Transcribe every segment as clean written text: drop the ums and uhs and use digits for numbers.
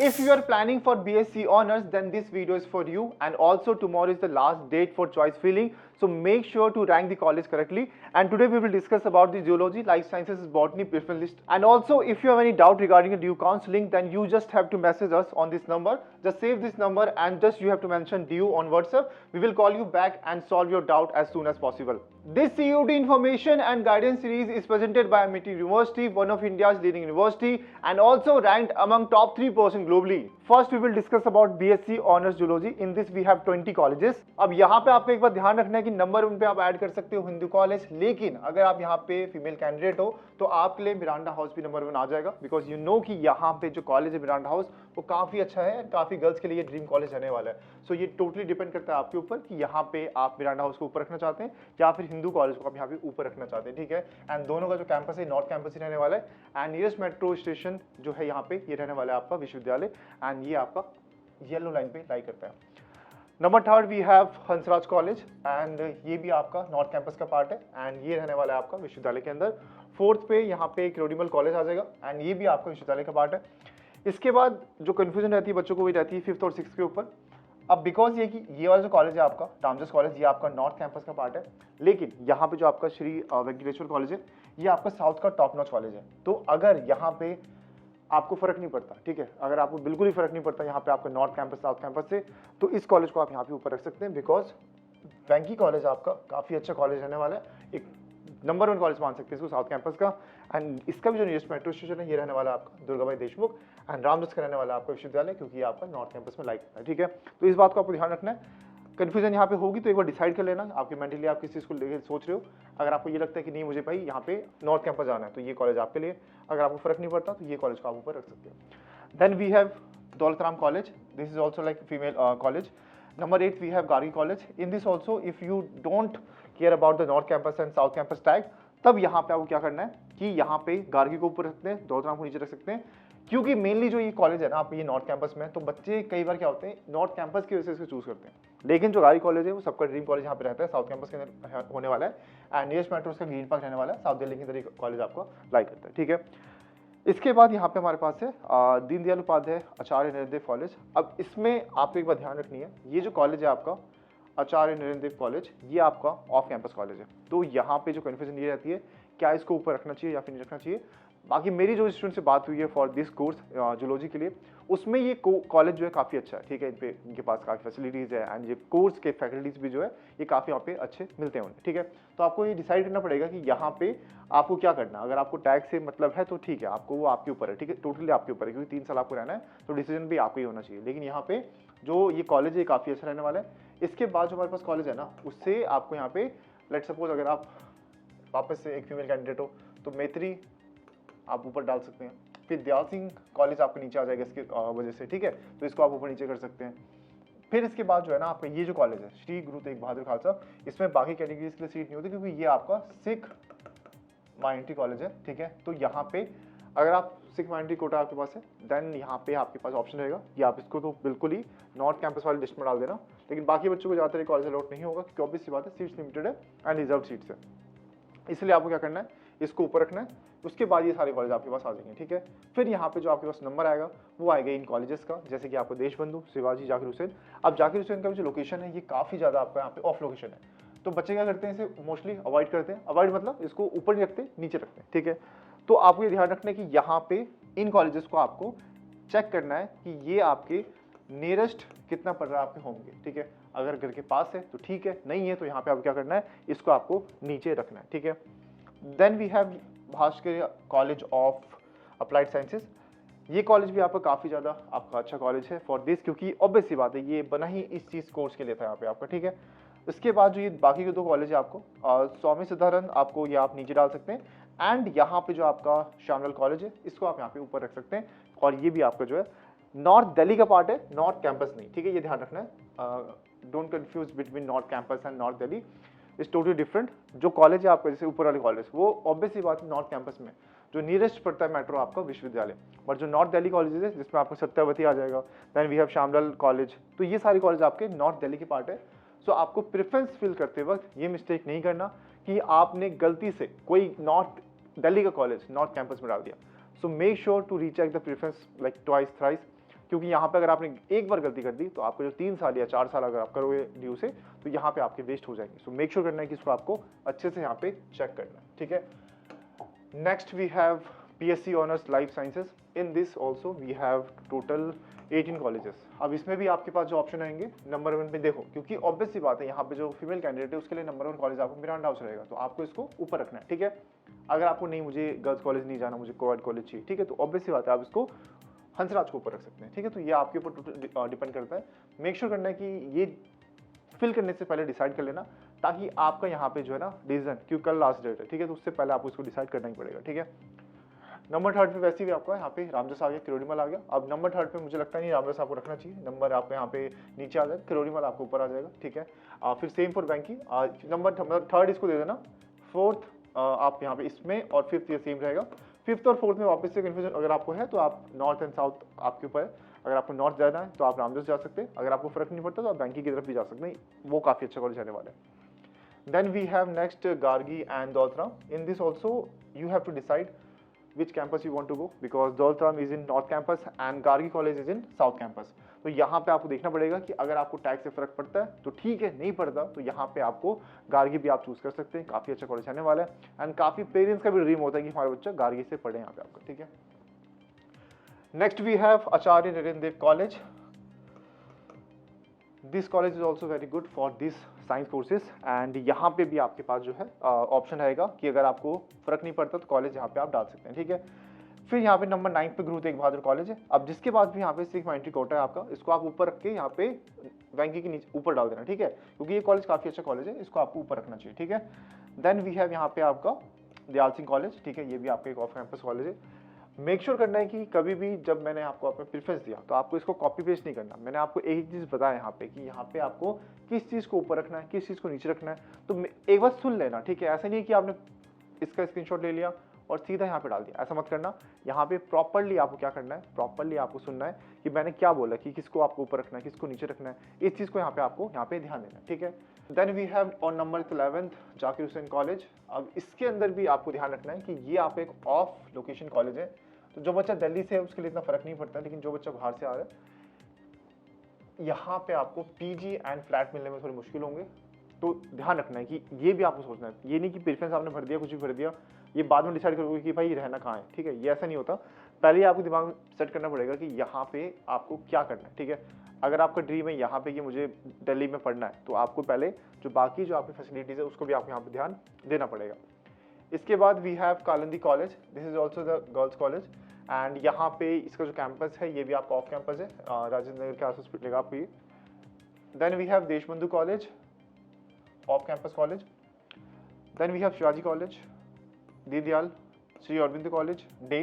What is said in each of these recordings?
If you are planning for BSc honors, then this video is for you. And also tomorrow is the last date for choice filling. So make sure to rank the college correctly. And today we will discuss about the zoology, life sciences, botany preference list. And also if you have any doubt regarding the due counseling, then you just have to message us on this number. Just save this number and just you have to mention due on WhatsApp. We will call you back and solve your doubt as soon as possible. This CUT information and guidance series is presented by Amity University, one of India's leading university and also ranked among top 3% globally. First we will discuss about BSc Honors Zoology. In this we have 20 colleges. अब यहाँ पे आपको एक बात ध्यान रखना है कि नंबर उन पे आप ऐड कर सकते हो हिंदू कॉलेज, लेकिन अगर आप यहाँ पे फीमेल कैंडिडेट हो तो आपके लिए मिरांडा हाउस भी नंबर 1 आ जाएगा, बिकॉज यू नो कि यहाँ पे जो कॉलेज है मिरांडा हाउस वो काफी अच्छा है, काफी गर्ल्स के लिए ड्रीम कॉलेज रहने वाला है. सो ये टोटली डिपेंड करता है आपके ऊपर कि यहाँ पे आप मिरांडा हाउस को ऊपर रखना चाहते हैं या फिर हिंदू कॉलेज को आप यहाँ पे ऊपर रखना चाहते हैं. ठीक है. एंड दोनों का जो कैंपस है नॉर्थ कैंपस ही रहने वाला है. एंड नियरेस्ट मेट्रो स्टेशन जो है यहाँ पे ये रहने वाला है आपका विश्वविद्यालय. एंड ये आपका येलो लाइन पे लाई करता है. Number third we have Hansraj college and ये भी आपका नॉर्थ कैंपस का पार्ट है एंड ये रहने वाला है आपका विश्वविद्यालय के अंदर. फोर्थ पे यहाँ पे एक रोडिमल कॉलेज आ जाएगा एंड ये भी आपका विश्वविद्यालय का पार्ट है. इसके बाद जो कंफ्यूजन रहती है बच्चों को, वही रहती है 5th और 6th के ऊपर. अब बिकॉज ये कि ये वाला जो कॉलेज है आपका रामजस कॉलेज, ये आपका नॉर्थ कैंपस का पार्ट है, लेकिन यहाँ पे जो आपका श्री वेंकटेश्वर कॉलेज है ये आपका साउथ का टॉप नॉच कॉलेज है. तो अगर यहाँ पे आपको फर्क नहीं पड़ता, ठीक है, अगर आपको बिल्कुल ही फर्क नहीं पड़ता यहाँ पे आपका नॉर्थ कैंपस साउथ कैंपस से, तो इस कॉलेज को आप यहाँ पे ऊपर रख सकते हैं. बिकॉज वेंकी कॉलेज आपका काफी अच्छा कॉलेज रहने वाला है, एक नंबर 1 कॉलेज मान सकते हैं इसको साउथ कैंपस का. एंड इसका भी जो नियरेस्ट मेट्रो स्टेशन है ये रहने वाला है आपका दुर्गाबाई देशमुख एंड रामजस का रहने वाला है आपका विश्वविद्यालय, क्योंकि ये आपका नॉर्थ कैंपस में लाइक करता है. ठीक है. तो इस बात को आपको ध्यान रखना है. कंफ्यूजन यहाँ पे होगी तो एक बार डिसाइड कर लेना आपके मेंटली आप किस चीज़ को लेकर सोच रहे हो. अगर आपको ये लगता है कि नहीं मुझे भाई यहाँ पे नॉर्थ कैंपस जाना है तो ये कॉलेज आपके लिए. अगर आपको फर्क नहीं पड़ता तो ये कॉलेज को आप ऊपर रख सकते हो. Then we have Daulat Ram college. This is also like female college. Number 8 we have Gargi College. In this also if you don't care about the North Campus and South Campus tag, तब यहाँ पे आपको क्या करना है कि यहाँ पे गार्गी को ऊपर रखते हैं, दौलत राम को नीचे रख सकते हैं, क्योंकि मेनली जो ये कॉलेज है ना आप ये नॉर्थ कैंपस में, तो बच्चे कई बार क्या होते हैं नॉर्थ कैंपस की वजह से इसको चूज करते हैं. लेकिन जो गार्गी कॉलेज है वो सबका ड्रीम कॉलेज यहाँ पे रहता है, साउथ कैंपस के अंदर होने वाला है. एंड नियरेस्ट मेट्रो का ग्रीन पार्क रहने वाला है, साउथ दिल्ली के अंदर कॉलेज आपको लाइक करता है. ठीक है. इसके बाद यहाँ पे हमारे पास है दीनदयाल उपाध्याय आचार्य नरेंद्र देव कॉलेज. अब इसमें आपको एक बात ध्यान रखनी है, ये जो कॉलेज है आपका आचार्य नरेंद्र देव कॉलेज ये आपका ऑफ कैंपस कॉलेज है. तो यहाँ पे जो कन्फ्यूजन ये रहती है क्या इसको ऊपर रखना चाहिए या फिर नहीं रखना चाहिए. बाकी मेरी जो स्टूडेंट से बात हुई है फॉर दिस कोर्स जूलॉजी के लिए, उसमें ये कॉलेज जो है काफ़ी अच्छा है. ठीक है. इनके पास काफ़ी फैसिलिटीज़ है एंड ये कोर्स के फैकल्टीज भी जो है ये काफ़ी यहाँ पे अच्छे मिलते हैं उन्हें. ठीक है. तो आपको ये डिसाइड करना पड़ेगा कि यहाँ पे आपको क्या करना है. अगर आपको टैग से मतलब है तो ठीक है, आपको वो आपके ऊपर है. ठीक है. टोटली आपके ऊपर है, क्योंकि 3 साल आपको रहना है तो डिसीजन भी आपको ही होना चाहिए. लेकिन यहाँ पे जो ये कॉलेज है काफ़ी अच्छा रहने वाला है. इसके बाद जो हमारे पास कॉलेज है ना, उससे आपको यहाँ पे लेट सपोज अगर आप वापस से एक फीमेल कैंडिडेट हो तो मैत्री आप ऊपर डाल सकते हैं. फिर दयाल सिंह कॉलेज आपके नीचे आ जाएगा इसके वजह से. ठीक है. तो इसको आप ऊपर नीचे कर सकते हैं. फिर इसके बाद जो है ना आपका ये जो कॉलेज है श्री गुरु तेग बहादुर खालसा, इसमें बाकी कैटेगरीज के लिए सीट नहीं होती क्योंकि ये आपका सिख माइनॉरिटी कॉलेज है. ठीक है. तो यहाँ पे अगर आप सिख माइनॉरिटी कोटा आपके पास है देन यहाँ पे आपके पास ऑप्शन रहेगा कि आप इसको तो बिल्कुल ही नॉर्थ कैंपस वाली लिस्ट में डाल देना. लेकिन बाकी बच्चों को ज़्यादातर कॉलेज अलॉट नहीं होगा क्योंकि ऑब्वियस सी बात है सीट्स लिमिटेड है एंड रिजर्व सीट्स है. इसलिए आपको क्या करना है, इसको ऊपर रखना है. उसके बाद ये सारे कॉलेज आपके पास आ जाएंगे. ठीक है. फिर यहाँ पे जो आपके पास नंबर आएगा वो आएगा इन कॉलेजेस का, जैसे कि आपको देशबंधु, शिवाजी, जाकिर हुसैन. अब जाकिर हुसैन का भी जो लोकेशन है ये काफ़ी ज़्यादा आपका यहाँ पे ऑफ लोकेशन है. तो बच्चे क्या करते हैं इसे मोस्टली अवॉइड करते हैं. अवॉइड मतलब इसको ऊपर नहीं रखते, नीचे रखते हैं. ठीक है. तो आपको ये ध्यान रखना है कि यहाँ पे इन कॉलेजेस को आपको चेक करना है कि ये आपके नियरेस्ट कितना पड़ रहा है आपके होम के. ठीक है. अगर घर के पास है तो ठीक है, नहीं है तो यहाँ पे आपको क्या करना है, इसको आपको नीचे रखना है. ठीक है. Then we have Bhaskar college of applied sciences. ये कॉलेज भी आपका काफ़ी ज़्यादा आपका अच्छा कॉलेज है फॉर दिस, क्योंकि ऑब्वियस सी बात है ये बना ही इस चीज़ कोर्स के लिए था यहाँ पे आपका. ठीक है. इसके बाद जो ये बाकी के 2 कॉलेज है आपको स्वामी सिद्धानंद, आपको ये आप नीचे डाल सकते हैं. एंड यहाँ पे जो आपका श्यामलाल कॉलेज है इसको आप यहाँ पे ऊपर रख सकते हैं. और ये भी आपका जो है नॉर्थ दिल्ली का पार्ट है, नॉर्थ कैंपस नहीं. ठीक है. ये ध्यान रखना है. Don't confuse between north campus and north Delhi, is totally different. जो कॉलेज है आपका जैसे ऊपर वाले कॉलेज वो ऑब्वियस सी बात है नॉर्थ कैंपस में जो नियरेस्ट पड़ता है मेट्रो आपका विश्वविद्यालय. बट जो नॉर्थ दिल्ली कॉलेज है जिसमें आपको सत्यावती आ जाएगा, then we have Shyamlal college, तो ये सारे कॉलेज आपके नॉर्थ दिल्ली के पार्ट है. सो आपको प्रेफरेंस फिल करते वक्त ये मिस्टेक नहीं करना कि आपने गलती से कोई नॉर्थ दिल्ली का कॉलेज नॉर्थ कैंपस में डाल दिया. So make sure to recheck the preference like twice thrice. क्योंकि यहाँ पे अगर आपने एक बार गलती कर दी तो आपको जो 3 साल या 4 साल अगर आप करोगे ड्यू से, तो यहाँ पे आपके वेस्ट हो जाएंगे। सो मेक श्योर करना है कि इसको आपको अच्छे से यहाँ पे चेक करना है, ठीक है। Next we have BSc honours life sciences. In this also we have total 18 colleges. अब इसमें भी आपके पास जो ऑप्शन आएंगे नंबर 1 पे देखो, क्योंकि ऑब्वियस सी बात है यहाँ पे जो फीमेल कैंडिडेट है उसके लिए नंबर 1 कॉलेज आपको मिरांडा हाउस रहेगा, तो आपको इसको ऊपर रखना है, ठीक है। अगर आपको नहीं, मुझे गर्ल्स कॉलेज नहीं जाना, मुझे कोएड कॉलेज चाहिए, ठीक है, तो ऑब्वियस सी बात है आप इसको हंसराज को ऊपर रख सकते हैं, ठीक है। तो ये आपके ऊपर डिपेंड करता है। मेक श्योर करना है कि ये फिल करने से पहले डिसाइड कर लेना, ताकि आपका यहाँ पे जो है ना डिसीजन, क्योंकि कल लास्ट डेट है, ठीक है, तो उससे पहले आपको इसको डिसाइड करना ही पड़ेगा, ठीक है। नंबर 3 पे वैसे भी आपका यहाँ पे रामदास आ गया, किरोड़ीमल आ गया। अब नंबर 3 पे मुझे लगता नहीं रामदास आपको रखना चाहिए, नंबर आपको यहाँ पे नीचे आ जाएगा, किरोड़ीमल आपको ऊपर आ जाएगा, ठीक है। फिर सेम फॉर बैंकी, नंबर 3 इसको दे देना, 4th आप यहाँ पे इसमें, और 5th ये सेम रहेगा। 5th और 4th में वापस से कन्फ्यूजन अगर आपको है तो आप नॉर्थ एंड साउथ आपके ऊपर है। अगर आपको नॉर्थ जाना है तो आप रामदास जा सकते हैं, अगर आपको फर्क नहीं पड़ता तो आप बैंकी की तरफ भी जा सकते हैं, वो काफ़ी अच्छा कॉलेज रहने वाला है। Then we have next Gargi and Daulat Ram. In this also you have to decide which campus you want to go, because Doltram is in north campus and Gargi college is in south campus। तो यहाँ पे आपको देखना पड़ेगा कि अगर आपको tag से फर्क पड़ता है तो ठीक है, नहीं पड़ता तो यहाँ पे आपको गार्गी भी आप चूज कर सकते हैं, काफी अच्छा कॉलेज आने वाला है। एंड काफी पेरेंट्स का भी ड्रीम होता है कि हमारा बच्चा गार्गी से पढ़े यहाँ पे आपका, ठीक है। Next we have Acharya Narendra Dev college. This college is also very good for this science courses, and यहाँ पे भी आपके पास जो है ऑप्शन रहेगा कि अगर आपको फर्क नहीं पड़ता तो कॉलेज यहाँ पे आप डाल सकते हैं, ठीक है। फिर यहाँ पे नंबर 9 पे गुरु तेग बहादुर कॉलेज है। अब जिसके बाद भी यहाँ पे सिक्स एंट्री कोटा है आपका, इसको आप ऊपर रख के यहाँ पे बैंकिंग के नीचे ऊपर डाल देना, ठीक है, क्योंकि ये कॉलेज काफी अच्छा कॉलेज है, इसको आपको ऊपर रखना चाहिए, ठीक है। देन वी हैव यहाँ पे आपका दयाल सिंह कॉलेज, ठीक है, ये भी आपका एक ऑफ कैंपस कॉलेज है। मेक श्योर करना है कि कभी भी जब मैंने आपको अपना प्रेफरेंस दिया तो आपको इसको कॉपी पेस्ट नहीं करना। मैंने आपको एक चीज़ बताया यहाँ पे कि यहाँ पे आपको किस चीज़ को ऊपर रखना है, किस चीज़ को नीचे रखना है, तो एक बार सुन लेना, ठीक है। ऐसा नहीं है कि आपने इसका स्क्रीनशॉट ले लिया और सीधा यहाँ पे डाल दिया, ऐसा मत करना। यहाँ पे प्रॉपरली आपको क्या करना है, प्रॉपरली आपको सुनना है कि मैंने क्या बोला, कि किसको आपको ऊपर रखना है, किसको नीचे रखना है, इस चीज़ को आपको यहाँ पे ध्यान देना है, ठीक है। Then we have on number 11 Zakir Husain college. अब इसके अंदर भी आपको ध्यान रखना है कि ये आप एक ऑफ लोकेशन कॉलेज है, तो जो बच्चा दिल्ली से है उसके लिए इतना फर्क नहीं पड़ता, लेकिन जो बच्चा बाहर से आ रहा है यहाँ पे आपको पीजी एंड फ्लैट मिलने में थोड़ी मुश्किल होंगे, तो ध्यान रखना है कि ये भी आपको सोचना है। ये नहीं कि प्रेफरेंस आपने भर दिया, कुछ भी भर दिया, ये बाद में डिसाइड करोगे कि भाई रहना कहाँ है, ठीक है, ये ऐसा नहीं होता। पहले आपको दिमाग में सेट करना पड़ेगा कि यहाँ पे आपको क्या करना है, ठीक है। अगर आपका ड्रीम है यहाँ पे कि मुझे दिल्ली में पढ़ना है, तो आपको पहले जो बाकी जो आपकी फैसिलिटीज़ है उसको भी आपको यहाँ पे ध्यान देना पड़ेगा। इसके बाद we have Kalindi college, this is also the girls college, and यहाँ पे इसका जो कैंपस है ये भी आपका ऑफ कैंपस है, राजेंद्र नगर के आसपास मिलेगा आपको ये। Then we have Deshbandhu college, off campus college. Then we have Shivaji college, Deen Dayal, Shri Aurobindo college, day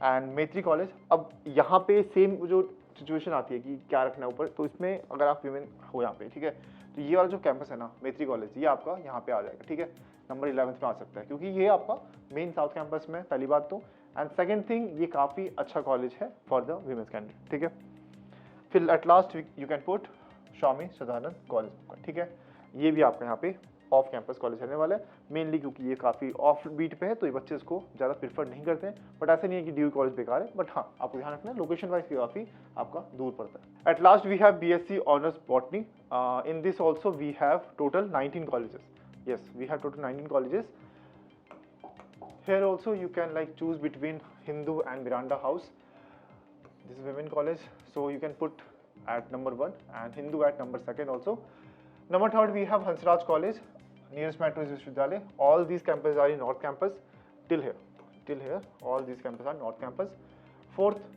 and Maitreyi college. अब यहाँ पे सेम जो सिचुएशन आती है कि क्या रखना है ऊपर, तो इसमें अगर आप वीमेन हो यहाँ पे, ठीक है, तो ये वाला जो कैंपस है ना मैत्री कॉलेज, ये आपका यहाँ पे आ जाएगा, ठीक है, नंबर 11 में आ सकता है, क्योंकि ये आपका मेन साउथ कैंपस में, पहली बात तो। एंड सेकंड थिंग, ये काफ़ी अच्छा कॉलेज है फॉर द वीमेंस कैंडिडेट, ठीक है। फिर at last you can put Swami Sadanand college, ठीक है, ये भी आपका यहाँ पे ऑफ कैंपस कॉलेज रहने वाला है, मेनली क्योंकि ये काफ़ी ऑफ बीट पे है, तो ये बच्चे इसको ज़्यादा प्रीफर नहीं करते हैं। बट ऐसा नहीं है कि ड्यू कॉलेज बेकार है, बट हाँ आपको ध्यान रखना है लोकेशन वाइज काफ़ी आपका दूर पड़ता है। At last we have BSc honours botany. In this also we have total 19 colleges. Yes, we have total 19 colleges. Here also you can like choose between Hindu and Miranda House. This is women college, so you can put at number 1 and Hindu at number 2 also. Number 3 we have Hansraj College, nearest metro is Vishwavidyalaya. All these campuses are in North Campus till here. All these campuses are North Campus. 4th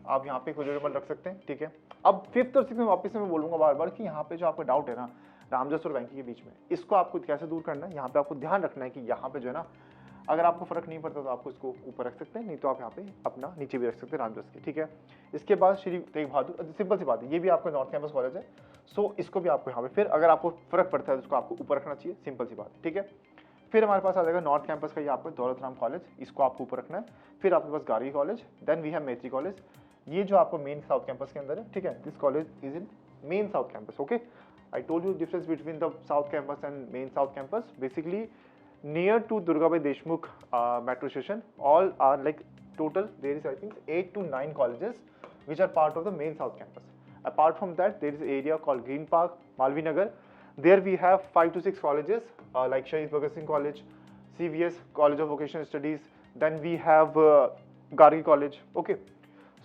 आप यहाँ पे खुजूरमल रख सकते हैं, ठीक है। अब 5th और 6th में वापस से मैं बोलूँगा बार बार कि यहाँ पे जो आपका डाउट है ना रामदास और बैंकी के बीच में, इसको आपको कैसे दूर करना है, यहाँ पे आपको ध्यान रखना है कि यहाँ पे जो है ना, अगर आपको फर्क नहीं पड़ता तो आपको इसको ऊपर रख सकते हैं, नहीं तो आप यहाँ पे अपना नीचे भी रख सकते हैं रामदास के, ठीक है। इसके बाद श्री तेग बहादुर, सिंपल सी बात है, ये भी आपका नॉर्थ कैंपस कॉलेज है, सो इसको भी आपको यहाँ पे, फिर अगर आपको फर्क पड़ता है तो इसको आपको ऊपर रखना चाहिए, सिंपल सी बात, ठीक है। फिर हमारे पास आ जाएगा नॉर्थ कैंपस का ये आपका दौलतराम कॉलेज, इसको आपको ऊपर रखना है। फिर आपके पास Gargi college, then we have Maitri college, ये जो आपको मेन साउथ कैंपस के अंदर है, ठीक है। This college is in main south campus, okay. I told you the difference between the South Campus and main South Campus. Basically, near to Durgabhai Deshmukh metro station, all are like total. There is I think 8 to 9 colleges which are part of the main South campus. Apart from that, there is an area called Green Park, Malvi Nagar. There we have 5 to 6 colleges like Shahid Bhagat Singh College, CVS College of Vocational Studies. Then we have Gargi College. Okay.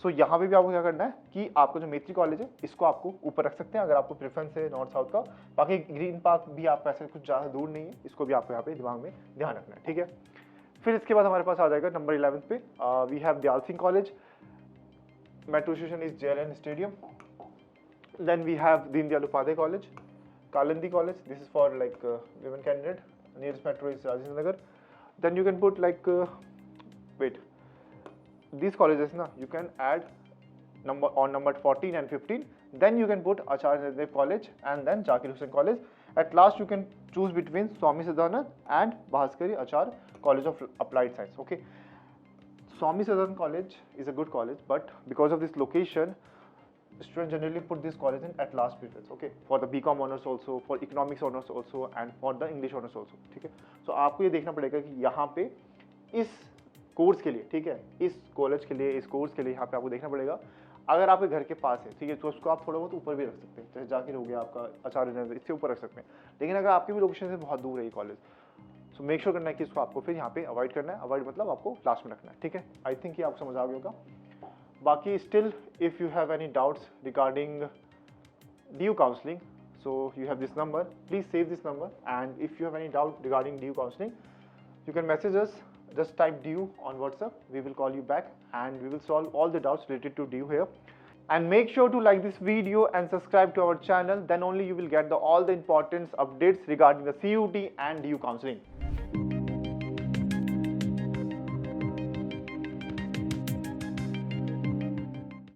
सो यहाँ पे भी आपको क्या करना है कि आपका जो मैत्री कॉलेज है इसको आपको ऊपर रख सकते हैं अगर आपको प्रेफरेंस है नॉर्थ साउथ का. बाकी ग्रीन पार्क भी आप ऐसे कुछ ज़्यादा दूर नहीं है, इसको भी आपको यहाँ पे दिमाग में ध्यान रखना है. ठीक है. फिर इसके बाद हमारे पास आ जाएगा नंबर 11 पे we have Dayal Singh college. Metro station is JLN stadium. Then we have Deen Dayal Upadhyaya college, Kalandi College. This is for like women candidate. Nearest metro is Rajendra Nagar. Then you can put like wait. These colleges na you can add number 14 and 15. Then you can put Acharya Dev College and then Zakir Hussain College. At last you can choose between Swami Siddhanand and Bhaskari Acharya College of Applied Science. Okay. Swami Siddhanand College is a good college, but because of this location, students generally put this college in at last preference. Okay, for the BCom honors also, for economics honors also, and for the English honors also. ठीक है. So आपको ये देखना पड़ेगा कि यहाँ पे इस कोर्स के लिए, ठीक है, इस कॉलेज के लिए, इस कोर्स के लिए यहाँ पे आपको देखना पड़ेगा. अगर आपके घर के पास है, ठीक है, तो उसको आप थोड़ा बहुत ऊपर भी रख सकते हैं. जैसे जाकिर हो गया आपका, आचार्य नगर, इससे ऊपर रख सकते हैं. लेकिन अगर आपके भी लोकेशन से बहुत दूर है ये कॉलेज, सो मेक श्योर करना है कि इसको आपको फिर यहाँ पे अवॉइड करना है. अवॉइड मतलब आपको लास्ट में रखना है. ठीक है. आई थिंक ये आपको समझ आ गया होगा. Baki, still if you have any doubts regarding DU counseling, so you have this number, please save this number, and if you have any doubt regarding DU counseling, you can message us. Just type DU on WhatsApp, we will call you back and we will solve all the doubts related to DU here. And make sure to like this video and subscribe to our channel, then only you will get all the important updates regarding the CUT and DU counseling.